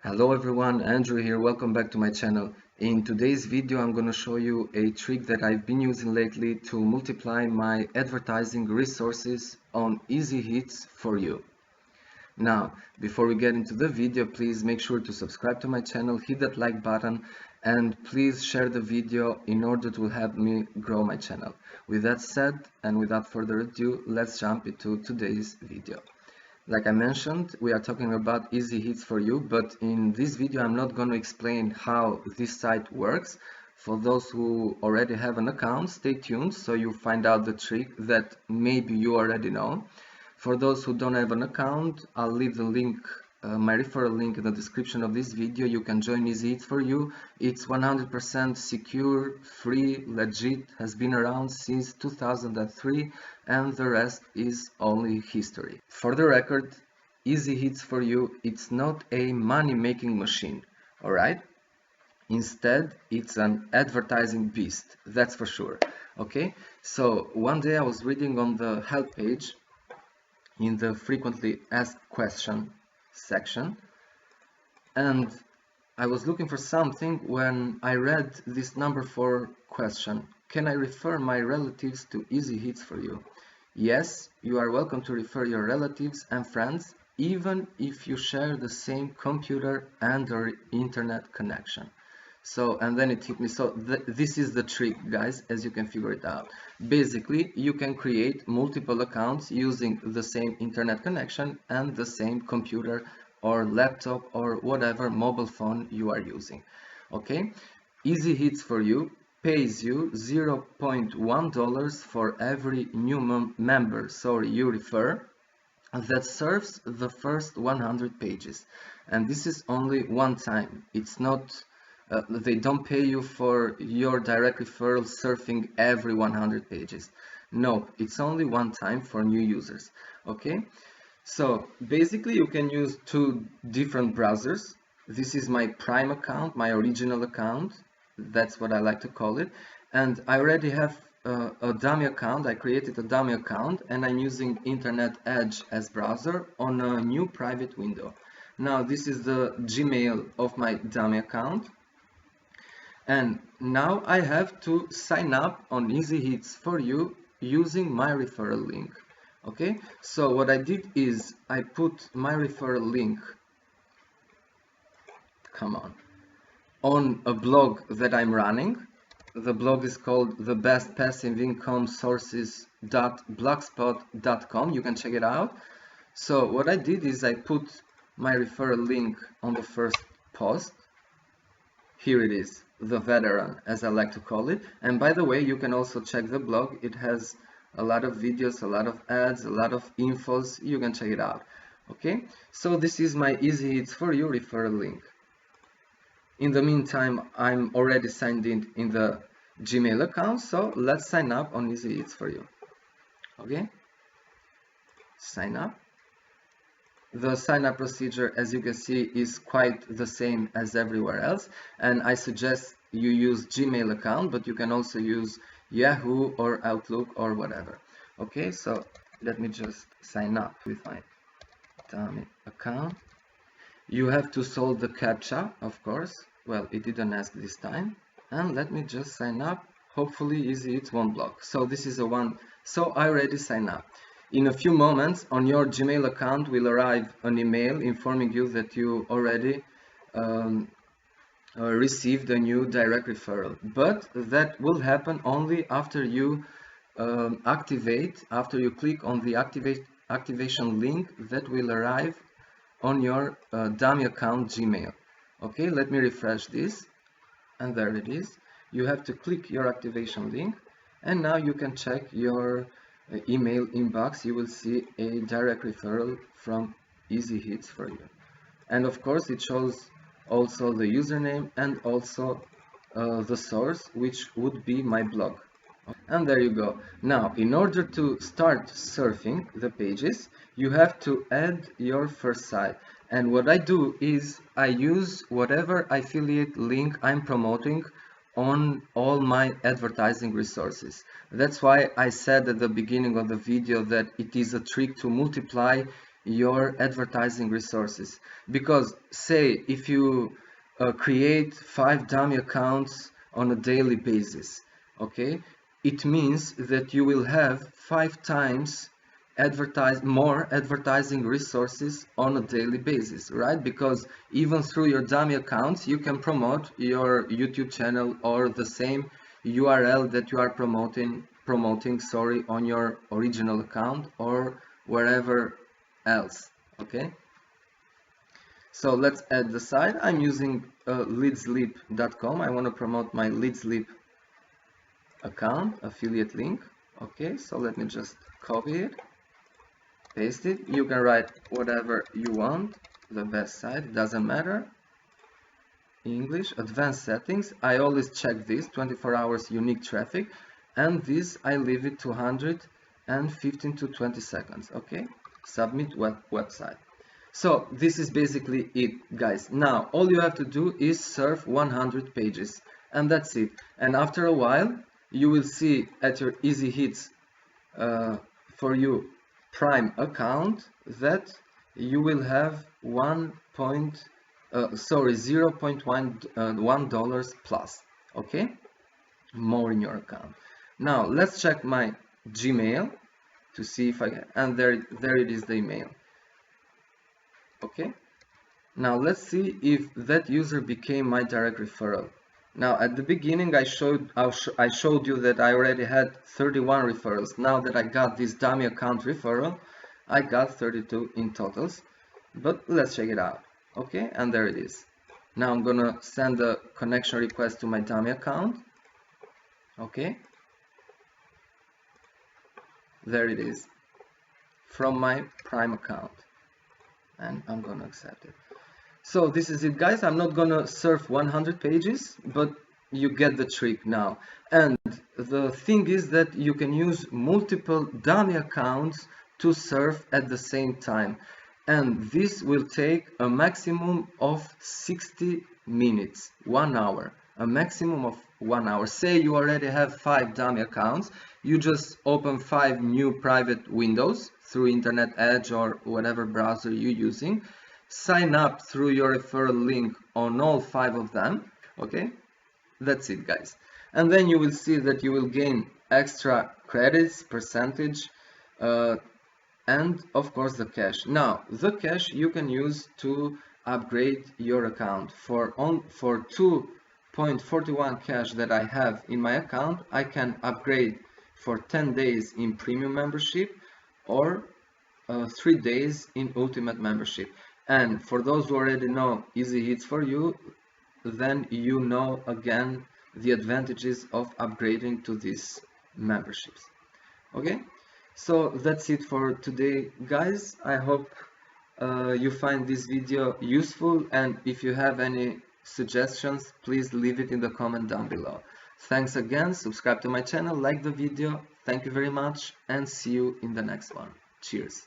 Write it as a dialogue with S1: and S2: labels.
S1: Hello everyone, Andrew here. Welcome back to my channel. In today's video I'm going to show you a trick that I've been using lately to multiply my advertising resources on Easyhits4u. Now, before we get into the video, please make sure to subscribe to my channel, hit that like button, and please share the video in order to help me grow my channel. With that said, and without further ado, let's jump into today's video. Like I mentioned, we are talking about Easyhits4u, but in this video I'm not going to explain how this site works. For those who already have an account, stay tuned so you find out the trick that maybe you already know. For those who don't have an account, I'll leave the link, my referral link in the description of this video. You can join Easyhits4u. It's 100% secure, free, legit, has been around since 2003, and the rest is only history. For the record, Easyhits4u, it's not a money-making machine, alright? Instead, it's an advertising beast, that's for sure. Okay, so one day I was reading on the help page in the frequently asked question section, and I was looking for something when I read this number 4 question: can I refer my relatives to Easyhits4u? Yes, you are welcome to refer your relatives and friends, even if you share the same computer and or internet connection. So, and then it hit me. So this is the trick, guys, as you can figure it out. Basically, you can create multiple accounts using the same internet connection and the same computer or laptop or whatever mobile phone you are using. Okay, Easyhits4u pays you $0.1 for every new member, you refer, that serves the first 100 pages. And this is only one time. It's not they don't pay you for your direct referral surfing every 100 pages. No, it's only one time for new users. Okay, so basically you can use two different browsers. This is my Prime account, my original account. That's what I like to call it. And I already have a dummy account. I created a dummy account and I'm using Internet Edge as browser on a new private window. Now this is the Gmail of my dummy account. And now I have to sign up on Easyhits4u using my referral link. Okay, so what I did is I put my referral link, on a blog that I'm running. The blog is called thebestpassiveincomesources.blogspot.com. You can check it out. So what I did is I put my referral link on the first post. Here it is, the veteran, as I like to call it. And by the way, you can also check the blog. It has a lot of videos, a lot of ads, a lot of infos. You can check it out. Okay, so this is my Easyhits4u referral link. In the meantime, I'm already signed in the Gmail account, so let's sign up on Easyhits4u. Okay, sign up. The sign up procedure, as you can see, is quite the same as everywhere else, and I suggest you use Gmail account, but you can also use Yahoo or Outlook or whatever. Okay, so let me just sign up with my dummy account. You have to solve the CAPTCHA, of course. Well, it didn't ask this time. And let me just sign up. Hopefully Easyhits won't block. So this is a one. So I already signed up. In a few moments, on your Gmail account will arrive an email informing you that you already received a new direct referral. But that will happen only after you after you click on the activation link that will arrive on your dummy account Gmail. Okay, let me refresh this, and there it is. You have to click your activation link, and now you can check your email inbox. You will see a direct referral from Easyhits4u, and of course it shows also the username and also the source, which would be my blog. And there you go. Now, in order to start surfing the pages, you have to add your first site. And what I do is I use whatever affiliate link I'm promoting on all my advertising resources. That's why I said at the beginning of the video that it is a trick to multiply your advertising resources. Because say if you create 5 dummy accounts on a daily basis, okay, it means that you will have 5 times more advertising resources on a daily basis, right? Because even through your dummy accounts you can promote your YouTube channel or the same URL that you are promoting on your original account or wherever else. Okay, so let's add the site. I'm using leadsleap.com. I want to promote my leadsleep account affiliate link. Okay, so let me just copy it, paste it. You can write whatever you want, the best site, doesn't matter. English, advanced settings. I always check this 24 hours unique traffic, and this I leave it to 100 and 15 to 20 seconds. Okay, submit website. So this is basically it, guys. Now all you have to do is serve 100 pages, and that's it. And after a while you will see at your Easyhits4u Prime account that you will have $0.1 plus, okay, more in your account. Now let's check my Gmail to see if I can, and there it is, the email. Okay, now let's see if that user became my direct referral. Now at the beginning I showed you that I already had 31 referrals. Now that I got this dummy account referral, I got 32 in totals. But let's check it out. Okay, and there it is. Now I'm gonna send a connection request to my dummy account. Okay, there it is, from my Prime account, and I'm gonna accept it. So this is it, guys. I'm not gonna serve 100 pages, but you get the trick now. And the thing is that you can use multiple dummy accounts to serve at the same time, and this will take a maximum of 60 minutes, 1 hour, a maximum of 1 hour. Say you already have 5 dummy accounts, you just open 5 new private windows through Internet Edge or whatever browser you're using, sign up through your referral link on all 5 of them. Okay, that's it, guys. And then you will see that you will gain extra credits, percentage, and of course the cash. Now the cash you can use to upgrade your account. For 2.41 cash that I have in my account, I can upgrade for 10 days in premium membership or 3 days in ultimate membership. And for those who already know Easyhits4u, then you know again the advantages of upgrading to these memberships. Okay, so that's it for today, guys. I hope you find this video useful, and if you have any suggestions, please leave it in the comment down below. Thanks again, subscribe to my channel, like the video. Thank you very much, and see you in the next one. Cheers.